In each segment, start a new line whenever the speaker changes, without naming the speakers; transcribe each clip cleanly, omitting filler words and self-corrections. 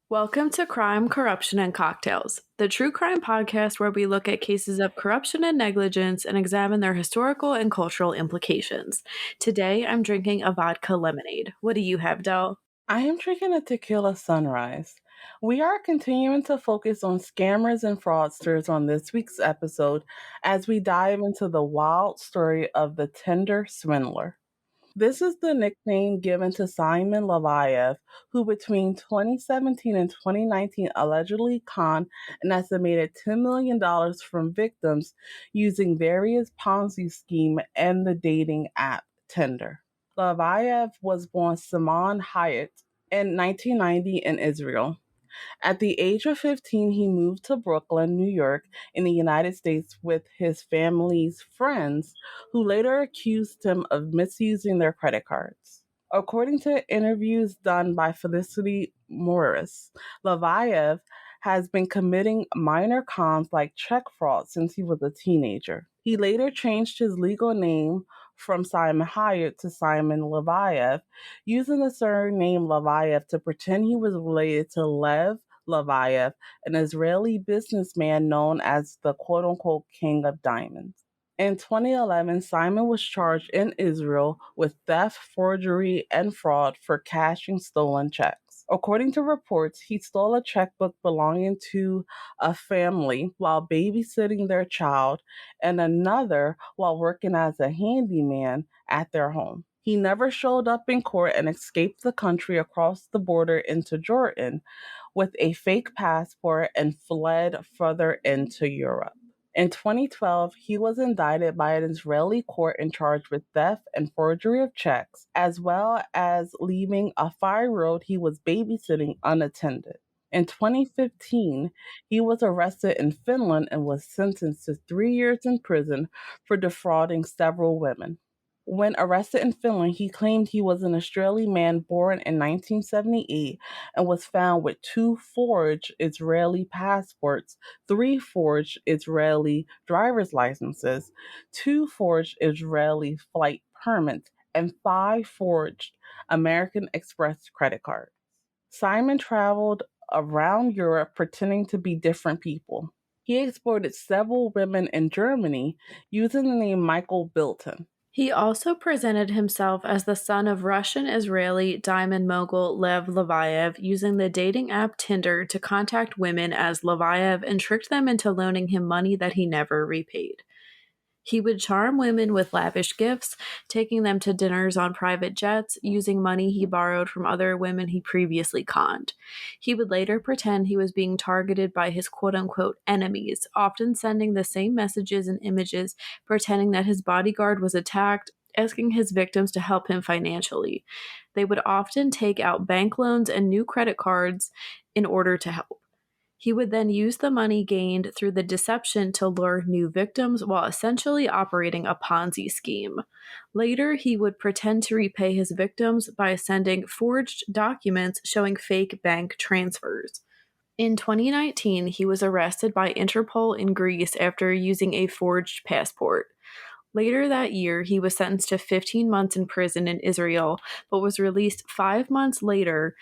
Welcome to Crime, Corruption, and Cocktails, the true crime podcast where we look at cases of corruption and negligence and examine their historical and cultural implications. Today, I'm drinking a vodka lemonade. What do you have, Del?
I am drinking a tequila sunrise. We are continuing to focus on scammers and fraudsters on this week's episode as we dive into the wild story of the Tinder Swindler. This is the nickname given to Simon Leveiv, who between 2017 and 2019 allegedly conned an estimated $10 million from victims using various Ponzi schemes and the dating app Tinder. Leviev was born Simon Hayat in 1990 in Israel. At the age of 15, he moved to Brooklyn, New York, in the United States with his family's friends, who later accused him of misusing their credit cards. According to interviews done by Felicity Morris, Leviev has been committing minor cons like check fraud since he was a teenager. He later changed his legal name from Simon Hyatt to Simon Leviev, using the surname Leviev to pretend he was related to Lev Leviev, an Israeli businessman known as the quote-unquote King of Diamonds. In 2011, Simon was charged in Israel with theft, forgery, and fraud for cashing stolen checks. According to reports, he stole a checkbook belonging to a family while babysitting their child and another while working as a handyman at their home. He never showed up in court and escaped the country across the border into Jordan with a fake passport and fled further into Europe. In 2012, he was indicted by an Israeli court and charged with theft and forgery of checks, as well as leaving a 5-year-old he was babysitting unattended. In 2015, he was arrested in Finland and was sentenced to 3 years in prison for defrauding several women. When arrested in Finland, he claimed he was an Australian man born in 1978 and was found with 2 forged Israeli passports, 3 forged Israeli driver's licenses, 2 forged Israeli flight permits, and 5 forged American Express credit cards. Simon traveled around Europe pretending to be different people. He exploited several women in Germany using the name Michael Bilton.
He also presented himself as the son of Russian-Israeli diamond mogul Lev Leviev, using the dating app Tinder to contact women as Leviev and tricked them into loaning him money that he never repaid. He would charm women with lavish gifts, taking them to dinners on private jets, using money he borrowed from other women he previously conned. He would later pretend he was being targeted by his quote-unquote enemies, often sending the same messages and images, pretending that his bodyguard was attacked, asking his victims to help him financially. They would often take out bank loans and new credit cards in order to help. He would then use the money gained through the deception to lure new victims while essentially operating a Ponzi scheme. Later, he would pretend to repay his victims by sending forged documents showing fake bank transfers. In 2019, he was arrested by Interpol in Greece after using a forged passport. Later that year, he was sentenced to 15 months in prison in Israel, but was released 5 months later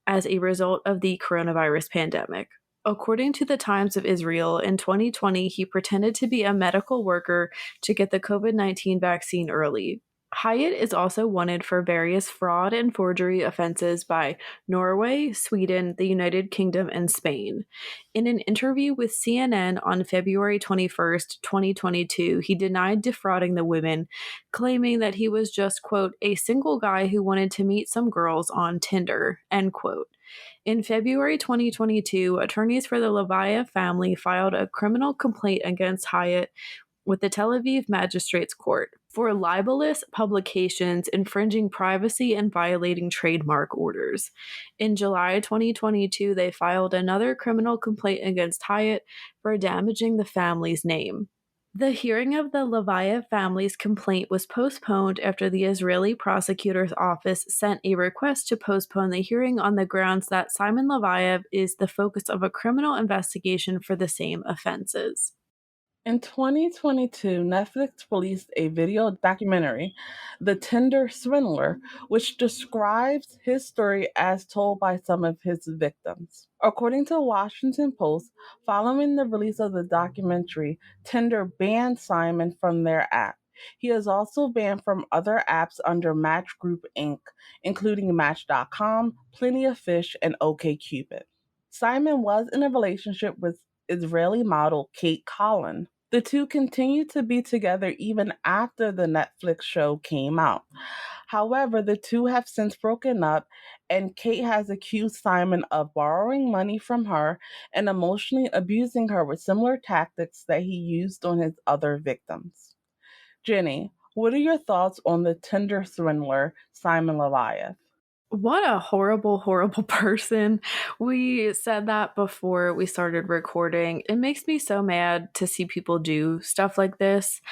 as a result of the coronavirus pandemic. According to the Times of Israel, in 2020, he pretended to be a medical worker to get the COVID-19 vaccine early. Hyatt is also wanted for various fraud and forgery offenses by Norway, Sweden, the United Kingdom, and Spain. In an interview with CNN on February 21st, 2022, he denied defrauding the women, claiming that he was just, quote, a single guy who wanted to meet some girls on Tinder, end quote. In February 2022, attorneys for the Leviev family filed a criminal complaint against Hyatt with the Tel Aviv Magistrates Court for libelous publications infringing privacy and violating trademark orders. In July 2022, they filed another criminal complaint against Hyatt for damaging the family's name. The hearing of the Leviev family's complaint was postponed after the Israeli prosecutor's office sent a request to postpone the hearing on the grounds that Simon Leveiv is the focus of a criminal investigation for the same offenses.
In 2022, Netflix released a video documentary, The Tinder Swindler, which describes his story as told by some of his victims. According to the Washington Post, following the release of the documentary, Tinder banned Simon from their app. He is also banned from other apps under Match Group Inc., including Match.com, Plenty of Fish, and OkCupid. Simon was in a relationship with Israeli model Kate Collin. The two continued to be together even after the Netflix show came out. However, the two have since broken up, and Kate has accused Simon of borrowing money from her and emotionally abusing her with similar tactics that he used on his other victims. Jenny, what are your thoughts on the Tinder swindler, Simon Leveiv?
What a horrible, horrible person. We said that before we started recording. It makes me so mad to see people do stuff like this.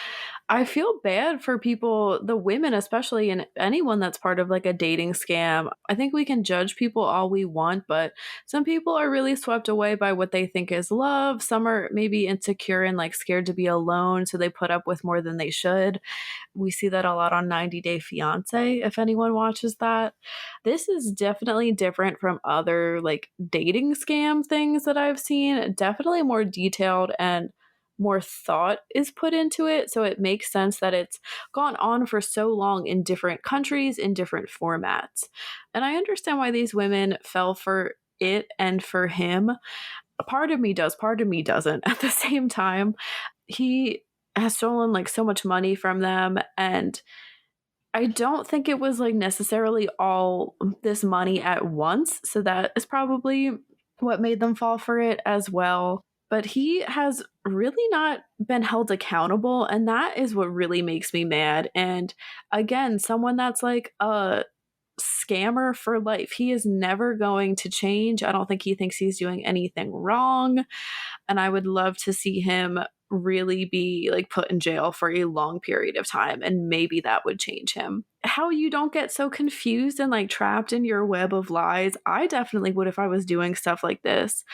I feel bad for people, the women especially, and anyone that's part of like a dating scam. I think we can judge people all we want, but some people are really swept away by what they think is love. Some are maybe insecure and like scared to be alone, so they put up with more than they should. We see that a lot on 90 Day Fiance, if anyone watches that. This is definitely different from other like dating scam things that I've seen. Definitely more detailed and more thought is put into it. So it makes sense that it's gone on for so long in different countries, in different formats. And I understand why these women fell for it and for him. A part of me does, part of me doesn't. At the same time, he has stolen like so much money from them, and I don't think it was like necessarily all this money at once, so that is probably what made them fall for it as well. But he has really not been held accountable, and that is what really makes me mad. And again, someone that's like a scammer for life. He is never going to change. I don't think he thinks he's doing anything wrong, and I would love to see him really be like put in jail for a long period of time, and maybe that would change him. How you don't get so confused and like trapped in your web of lies, I definitely would if I was doing stuff like this.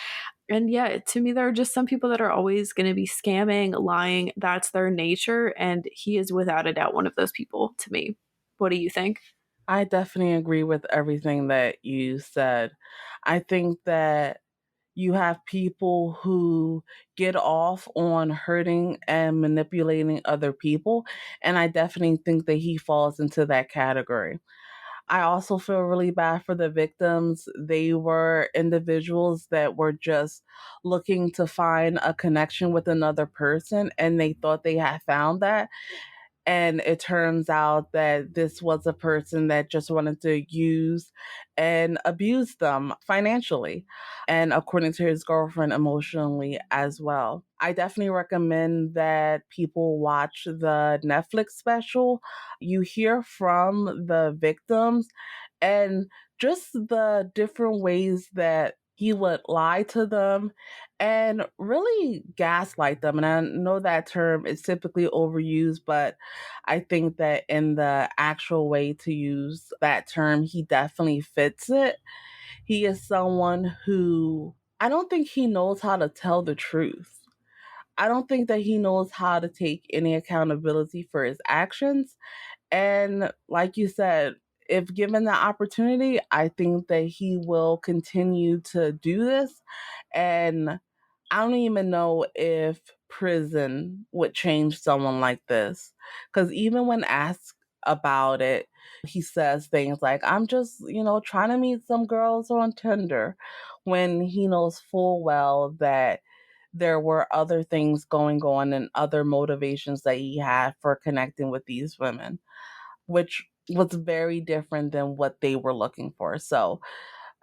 And yeah, to me there are just some people that are always going to be scamming, lying. That's their nature, and he is without a doubt one of those people to me. What do you think?
I definitely agree with everything that you said. I think that you have people who get off on hurting and manipulating other people, and I definitely think that he falls into that category. I also feel really bad for the victims. They were individuals that were just looking to find a connection with another person, and they thought they had found that. And it turns out that this was a person that just wanted to use and abuse them financially. And according to his girlfriend, emotionally as well. I definitely recommend that people watch the Netflix special. You hear from the victims and just the different ways that he would lie to them and really gaslight them. And I know that term is typically overused, but I think that in the actual way to use that term, he definitely fits it. He is someone who I don't think he knows how to tell the truth. I don't think that he knows how to take any accountability for his actions. And like you said, if given the opportunity, I think that he will continue to do this. And I don't even know if prison would change someone like this. Because even when asked about it, he says things like, I'm just, trying to meet some girls on Tinder, when he knows full well that there were other things going on and other motivations that he had for connecting with these women, which was very different than what they were looking for. So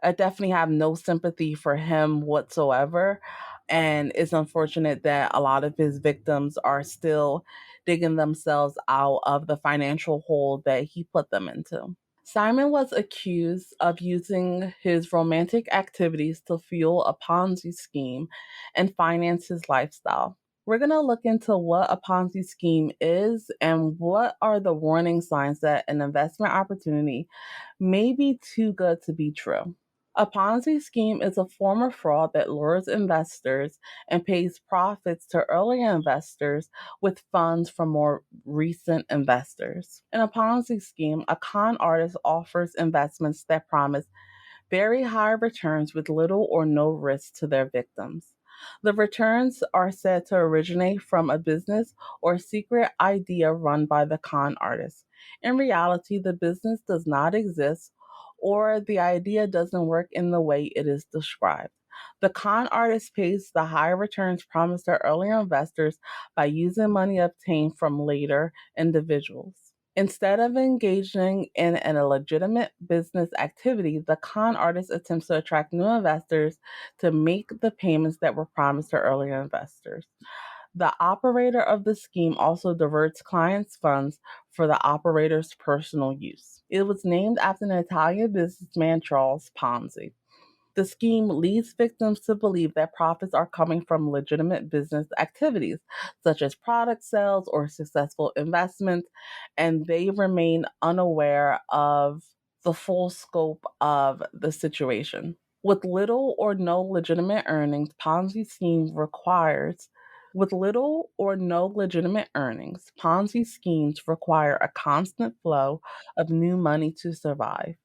I definitely have no sympathy for him whatsoever. And it's unfortunate that a lot of his victims are still digging themselves out of the financial hole that he put them into. Simon was accused of using his romantic activities to fuel a Ponzi scheme and finance his lifestyle. We're going to look into what a Ponzi scheme is and what are the warning signs that an investment opportunity may be too good to be true. A Ponzi scheme is a form of fraud that lures investors and pays profits to early investors with funds from more recent investors. In a Ponzi scheme, a con artist offers investments that promise very high returns with little or no risk to their victims. The returns are said to originate from a business or secret idea run by the con artist. In reality, the business does not exist or the idea doesn't work in the way it is described. The con artist pays the high returns promised to earlier investors by using money obtained from later individuals. Instead of engaging in a legitimate business activity, the con artist attempts to attract new investors to make the payments that were promised to earlier investors. The operator of the scheme also diverts clients' funds for the operator's personal use. It was named after an Italian businessman, Charles Ponzi. The scheme leads victims to believe that profits are coming from legitimate business activities, such as product sales or successful investments, and they remain unaware of the full scope of the situation. With little or no legitimate earnings, Ponzi scheme requires with little or no legitimate earnings, Ponzi schemes require a constant flow of new money to survive.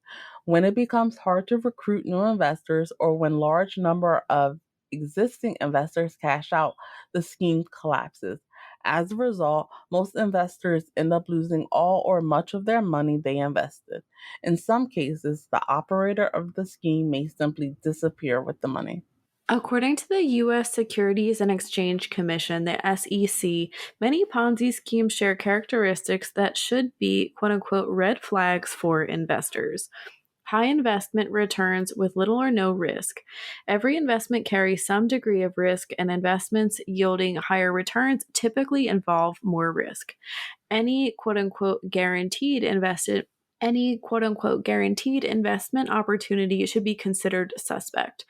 When it becomes hard to recruit new investors or when large number of existing investors cash out, the scheme collapses. As a result, most investors end up losing all or much of their money they invested. In some cases, the operator of the scheme may simply disappear with the money.
According to the U.S. Securities and Exchange Commission, the SEC, many Ponzi schemes share characteristics that should be quote unquote red flags for investors. High investment returns with little or no risk. Every investment carries some degree of risk, and investments yielding higher returns typically involve more risk. Any quote unquote guaranteed invested any quote unquote guaranteed investment opportunity should be considered suspect.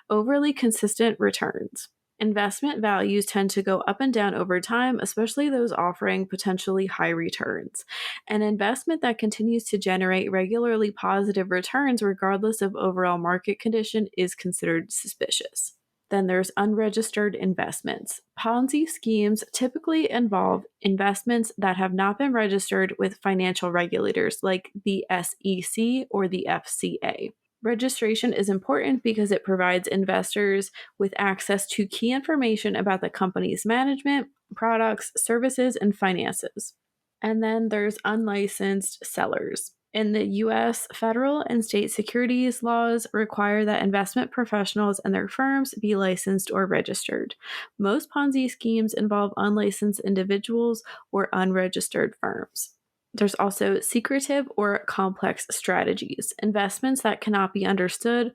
Overly consistent returns. Investment values tend to go up and down over time, especially those offering potentially high returns. An investment that continues to generate regularly positive returns, regardless of overall market condition, is considered suspicious. Then there's unregistered investments. Ponzi schemes typically involve investments that have not been registered with financial regulators like the SEC or the FCA. Registration is important because it provides investors with access to key information about the company's management, products, services, and finances. And then there's unlicensed sellers. In the US, federal and state securities laws require that investment professionals and their firms be licensed or registered. Most Ponzi schemes involve unlicensed individuals or unregistered firms. There's also secretive or complex strategies, investments that cannot be understood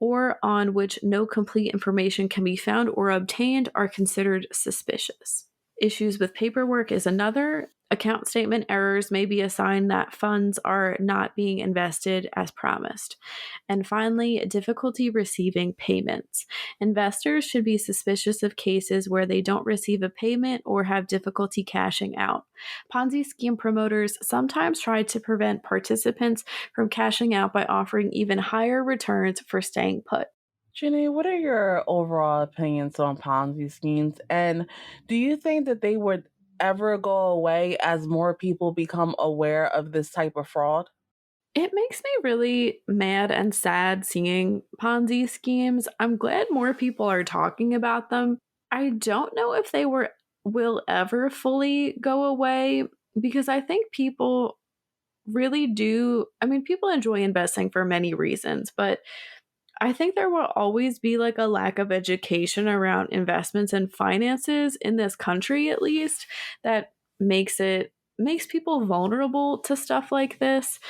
or on which no complete information can be found or obtained are considered suspicious. Issues with paperwork is another. Account statement errors may be a sign that funds are not being invested as promised. And finally, difficulty receiving payments. Investors should be suspicious of cases where they don't receive a payment or have difficulty cashing out. Ponzi scheme promoters sometimes try to prevent participants from cashing out by offering even higher returns for staying put.
Jenny, what are your overall opinions on Ponzi schemes? And do you think that they would ever go away as more people become aware of this type of fraud?
It makes me really mad and sad seeing Ponzi schemes. I'm glad more people are talking about them. I don't know if they will ever fully go away because I think people really do. I mean, people enjoy investing for many reasons, but I think there will always be like a lack of education around investments and finances in this country at least that makes people vulnerable to stuff like this.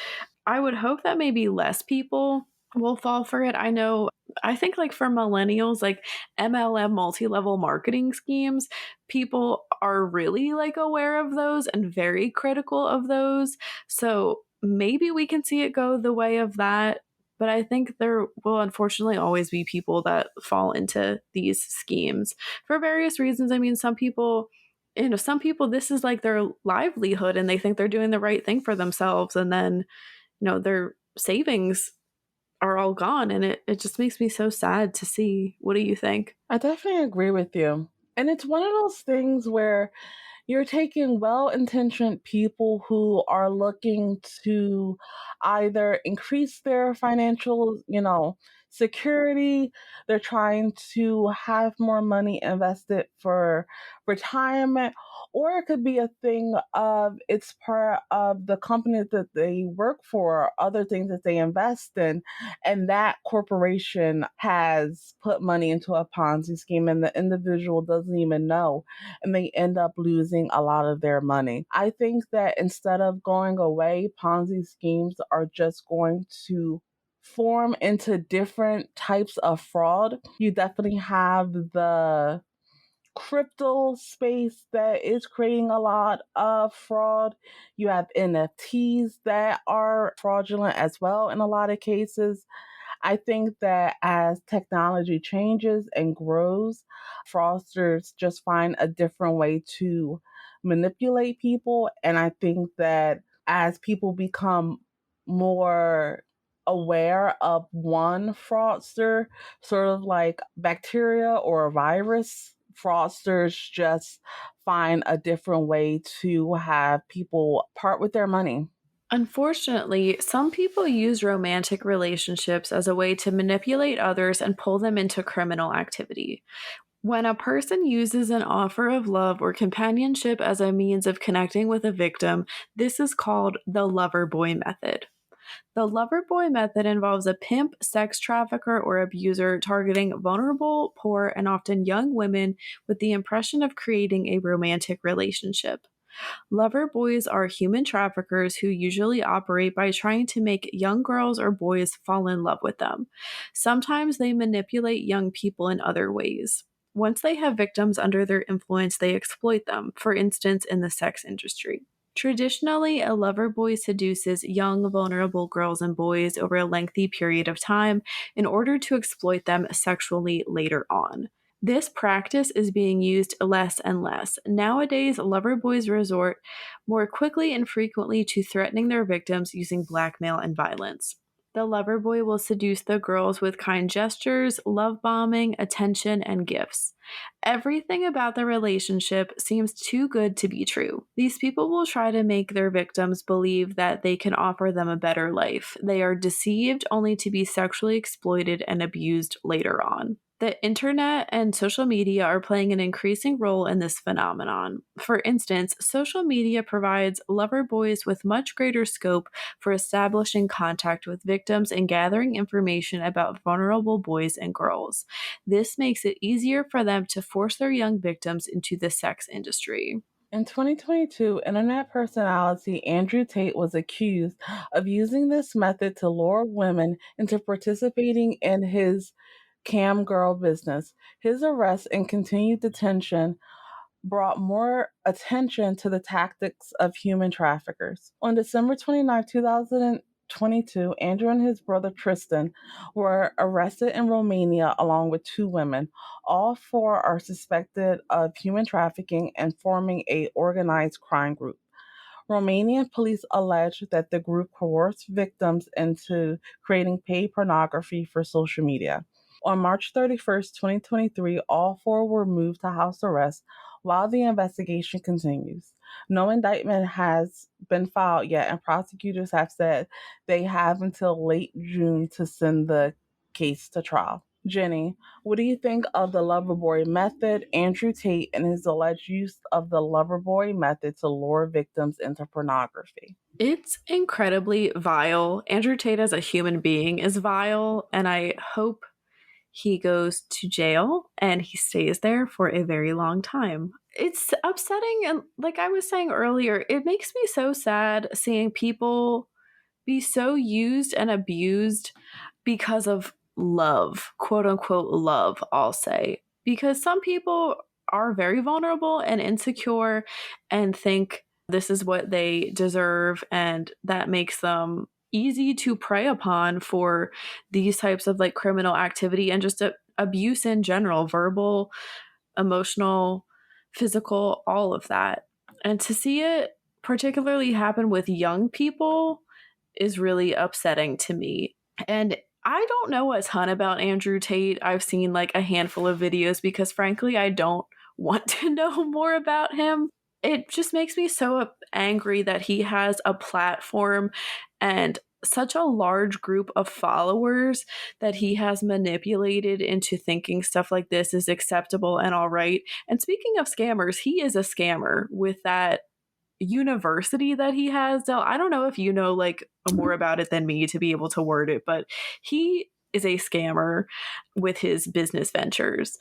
I would hope that maybe less people will fall for it. I think like for millennials, like MLM multi-level marketing schemes, people are really like aware of those and very critical of those. So maybe we can see it go the way of that. But I think there will unfortunately always be people that fall into these schemes for various reasons. I mean, some people, this is like their livelihood and they think they're doing the right thing for themselves. And then their savings are all gone, and it just makes me so sad to see. What do you think?
I definitely agree with you. And it's one of those things where you're taking well intentioned people who are looking to either increase their financial, security. They're trying to have more money invested for retirement, or it could be a thing of it's part of the company that they work for, other things that they invest in, and that corporation has put money into a Ponzi scheme and the individual doesn't even know, and they end up losing a lot of their money. I think that instead of going away, Ponzi schemes are just going to form into different types of fraud. You definitely have the crypto space that is creating a lot of fraud. You have NFTs that are fraudulent as well in a lot of cases. I think that as technology changes and grows, fraudsters just find a different way to manipulate people. And I think that as people become more aware of one fraudster, sort of like bacteria or a virus, fraudsters just find a different way to have people part with their money.
Unfortunately, some people use romantic relationships as a way to manipulate others and pull them into criminal activity. When a person uses an offer of love or companionship as a means of connecting with a victim, this is called the loverboy method. The loverboy method involves a pimp, sex trafficker, or abuser targeting vulnerable, poor, and often young women with the impression of creating a romantic relationship. Lover boys are human traffickers who usually operate by trying to make young girls or boys fall in love with them. Sometimes they manipulate young people in other ways. Once they have victims under their influence, they exploit them, for instance, in the sex industry. Traditionally, a lover boy seduces young, vulnerable girls and boys over a lengthy period of time in order to exploit them sexually later on. This practice is being used less and less. Nowadays, lover boys resort more quickly and frequently to threatening their victims using blackmail and violence. The lover boy will seduce the girls with kind gestures, love bombing, attention, and gifts. Everything about the relationship seems too good to be true. These people will try to make their victims believe that they can offer them a better life. They are deceived only to be sexually exploited and abused later on. The internet and social media are playing an increasing role in this phenomenon. For instance, social media provides lover boys with much greater scope for establishing contact with victims and gathering information about vulnerable boys and girls. This makes it easier for them to force their young victims into the sex industry.
In 2022, internet personality Andrew Tate was accused of using this method to lure women into participating in his cam girl business. His arrest and continued detention brought more attention to the tactics of human traffickers. On December 29, 2022, Andrew and his brother Tristan were arrested in Romania along with two women. All four are suspected of human trafficking and forming a organized crime group. Romanian police allege that the group coerced victims into creating paid pornography for social media. On March 31st, 2023, all four were moved to house arrest while the investigation continues. No indictment has been filed yet, and prosecutors have said they have until late June to send the case to trial. Jenny, what do you think of the Loverboy method, Andrew Tate, and his alleged use of the Loverboy method to lure victims into pornography?
It's incredibly vile. Andrew Tate as a human being is vile, and I hope he goes to jail and he stays there for a very long time. It's upsetting, and like I was saying earlier, it makes me so sad seeing people be so used and abused because of love, quote unquote love, I'll say. Because some people are very vulnerable and insecure and think this is what they deserve, and that makes them easy to prey upon for these types of like criminal activity and just abuse in general, verbal, emotional, physical, all of that. And to see it particularly happen with young people is really upsetting to me. And I don't know a ton about Andrew Tate. I've seen like a handful of videos because frankly, I don't want to know more about him. It just makes me so angry that he has a platform and such a large group of followers that he has manipulated into thinking stuff like this is acceptable and all right. And speaking of scammers, he is a scammer with that university that he has. So I don't know if you know like more about it than me to be able to word it, but he is a scammer with his business ventures.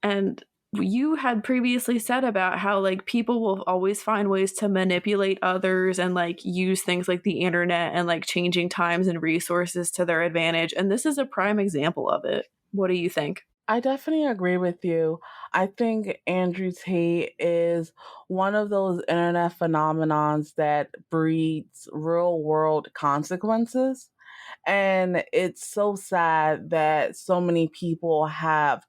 And you had previously said about how like people will always find ways to manipulate others and like use things like the internet and like changing times and resources to their advantage. And this is a prime example of it. What do you think?
I definitely agree with you. I think Andrew Tate is one of those internet phenomenons that breeds real world consequences. And it's so sad that so many people have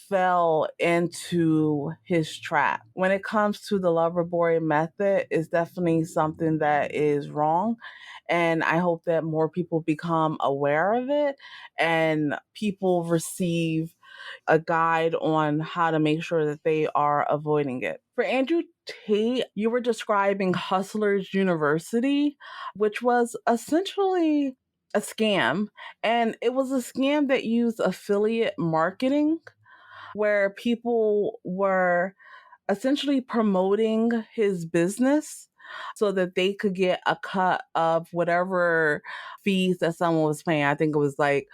fell into his trap. When it comes to the loverboy method, it's definitely something that is wrong. And I hope that more people become aware of it and people receive a guide on how to make sure that they are avoiding it. For Andrew Tate, you were describing Hustlers University, which was essentially a scam. And it was a scam that used affiliate marketing where people were essentially promoting his business so that they could get a cut of whatever fees that someone was paying. I think it was like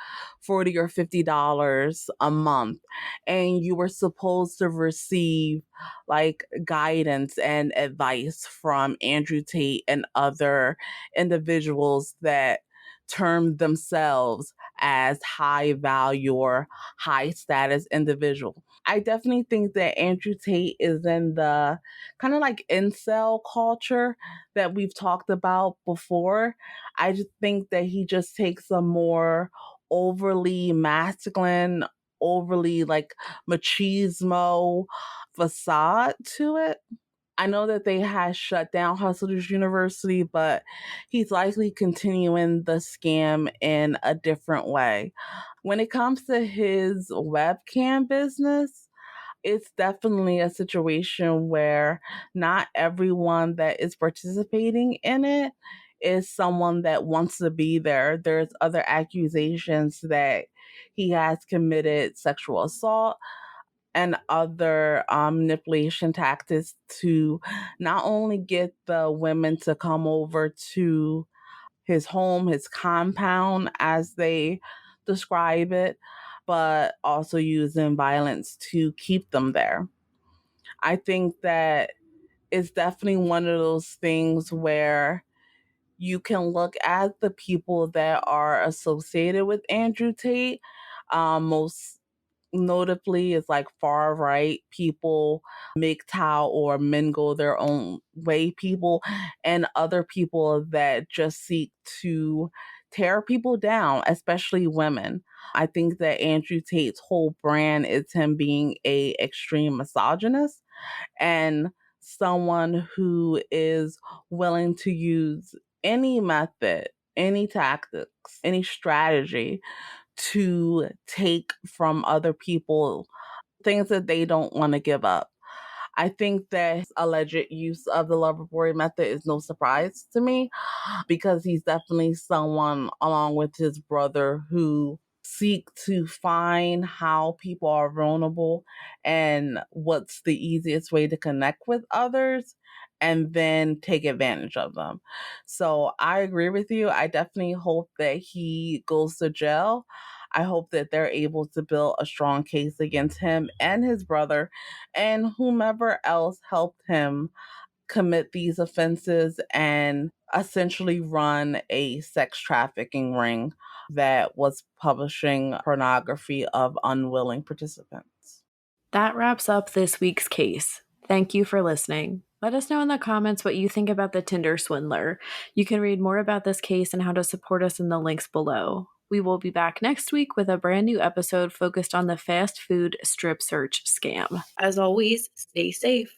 $40 or $50 a month. And you were supposed to receive like guidance and advice from Andrew Tate and other individuals that termed themselves as high value or high status individual. I definitely think that Andrew Tate is in the kind of like incel culture that we've talked about before. I just think that he just takes a more overly masculine, overly like machismo facade to it. I know that they had shut down Hustlers University, but he's likely continuing the scam in a different way. When it comes to his webcam business, it's definitely a situation where not everyone that is participating in it is someone that wants to be there. There's other accusations that he has committed sexual assault and other manipulation tactics to not only get the women to come over to his home, his compound, as they describe it, but also using violence to keep them there. I think that it's definitely one of those things where you can look at the people that are associated with Andrew Tate. Most notably is like far right people, MGTOW or men go their own way people, and other people that just seek to tear people down, especially women. I think that Andrew Tate's whole brand is him being a extreme misogynist and someone who is willing to use any method, any tactics, any strategy to take from other people things that they don't want to give up. I think that his alleged use of the loverboy method is no surprise to me because he's definitely someone, along with his brother, who seek to find how people are vulnerable and what's the easiest way to connect with others and then take advantage of them. So I agree with you. I definitely hope that he goes to jail. I hope that they're able to build a strong case against him and his brother and whomever else helped him commit these offenses and essentially run a sex trafficking ring that was publishing pornography of unwilling participants.
That wraps up this week's case. Thank you for listening. Let us know in the comments what you think about the Tinder Swindler. You can read more about this case and how to support us in the links below. We will be back next week with a brand new episode focused on the fast food strip search scam. As always, stay safe.